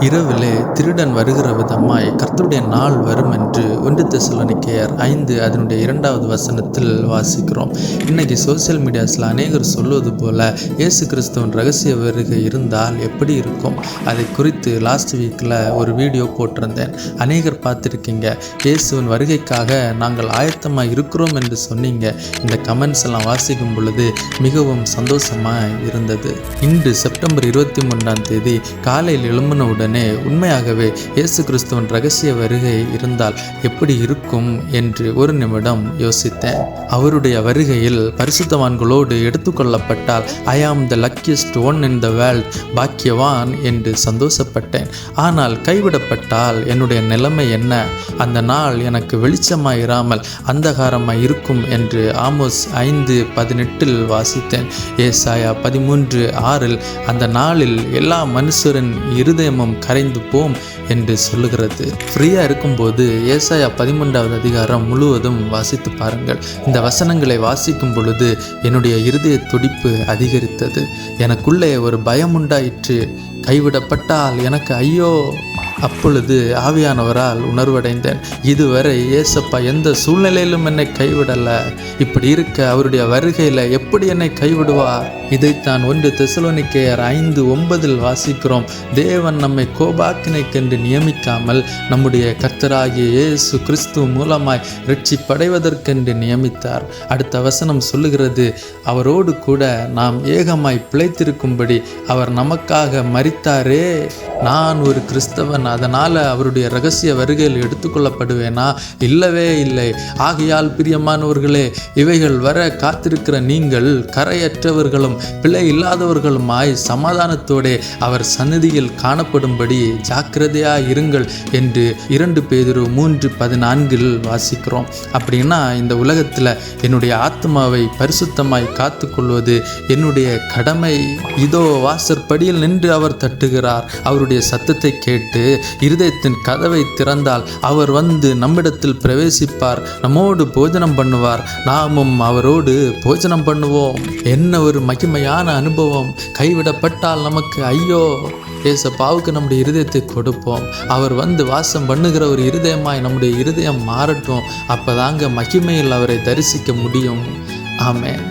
இரவிலே திருடன் வருகிற விதமாய் கர்த்தருடைய நாள் வரும் என்று 1 தெசலோனிக்கேயர் 5 அதனுடைய 2வது வசனத்தில் வாசிக்கிறோம். இன்னைக்கு சோசியல் மீடியாஸில் அநேகர் சொல்வது போல இயேசு கிறிஸ்துவின் ரகசிய வருகை இருந்தால் எப்படி இருக்கும், அதை குறித்து லாஸ்ட் வீக்கில் ஒரு வீடியோ போட்டிருந்தேன். அநேகர் பார்த்துருக்கீங்க. இயேசுவின் வருகைக்காக நாங்கள் ஆயத்தமாக இருக்கிறோம் என்று சொன்னீங்க. இந்த கமெண்ட்ஸ் எல்லாம் வாசிக்கும் பொழுது மிகவும் சந்தோஷமாக இருந்தது. இன்று செப்டம்பர் 23ஆம் தேதி காலையில் எழும்பின உடனே உண்மையாகவே இயேசு கிறிஸ்துவின் ரகசிய வருகை இருந்தால் எப்படி இருக்கும் என்று ஒரு நிமிடம் யோசித்தேன். அவருடைய வருகையில் பரிசுத்தவான்களோடு எடுத்துக்கொள்ளப்பட்டால் ஐ ஆம் த luckiest one in the world, பாக்கியவான் என்று சந்தோஷப்பட்டேன். ஆனால் கைவிடப்பட்டால் என்னுடைய நிலைமை என்ன? அந்த நாள் எனக்கு வெளிச்சமாய் இராமல் அந்தகாரமாய் இருக்கும் என்று ஆமோஸ் 5:18 வாசித்தேன். ஏசாயா 13:6 அந்த நாளில் எல்லா மனுஷரின் இருதயமும் கரைந்து போம் என்று சொல்லுகிறது. ஃப்ரீயாக இருக்கும்போது ஏசாயா 13வது அதிகாரம் முழுவதும் வாசித்து பாருங்கள். இந்த வசனங்களை வாசிக்கும் பொழுது என்னுடைய இருதய துடிப்பு அதிகரித்தது. எனக்குள்ளே ஒரு பயம் உண்டாயிற்று. கைவிடப்பட்டால் எனக்கு ஐயோ! அப்பொழுது ஆவியானவரால் உணர்வடைந்தேன். இதுவரை ஏசப்பா எந்த சூழ்நிலையிலும் என்னை கைவிடலை. இப்படி இருக்க அவருடைய வருகையில் எப்படி என்னை கைவிடுவார்? இதைத்தான் 1 தெசலோனிக்கேயர் 5:9 வாசிக்கிறோம். தேவன் நம்மை கோபாக்கினைக்கென்று நியமிக்காமல் நம்முடைய கர்த்தராகிய இயேசு கிறிஸ்து மூலமாய் ரட்சிப்படைவதற்கென்று நியமித்தார். அடுத்த வசனம் சொல்லுகிறது, அவரோடு கூட நாம் ஏகமாய் பிழைத்திருக்கும்படி அவர் நமக்காக மரித்தாரே. நான் ஒரு கிறிஸ்தவன், அதனால் அவருடைய ரகசிய வருகையில் எடுத்துக்கொள்ளப்படுவேனா? இல்லவே இல்லை. ஆகையால் பிரியமானவர்களே, இவைகள் வர காத்திருக்கிற நீங்கள் கரையற்றவர்களும் பிழை இல்லாதவர்களுமாய் சமாதானத்தோடே அவர் சந்நிதியில் காணப்படும்படி ஜாக்கிரதையாக இருங்கள் என்று 2 பேதுரு 3:14 வாசிக்கிறோம். அப்படின்னா இந்த உலகத்தில் என்னுடைய ஆத்மாவை பரிசுத்தமாய் காத்துக்கொள்வது என்னுடைய கடமை. இதோ வாசற்படியில் நின்று அவர் தட்டுகிறார். அவருடைய சத்தத்தை கேட்டு இருதயத்தின் கதவை திறந்தால் அவர் வந்து நம்மிடத்தில் பிரவேசிப்பார், நம்மோடு போஜனம் பண்ணுவார், நாமும் அவரோடு போஜனம் பண்ணுவோம். என்ன ஒரு மகிமையான அனுபவம்! கைவிடப்பட்டால் நமக்கு ஐயோ! ஏசப்பாவுக்கு நம்முடைய இருதயத்தை கொடுப்போம். அவர் வந்து வாசம் பண்ணுகிற ஒரு இருதயமாய் நம்முடைய இருதயம் மாறட்டும். அப்பதாங்க மகிமையில் அவரை தரிசிக்க முடியும். ஆமென்.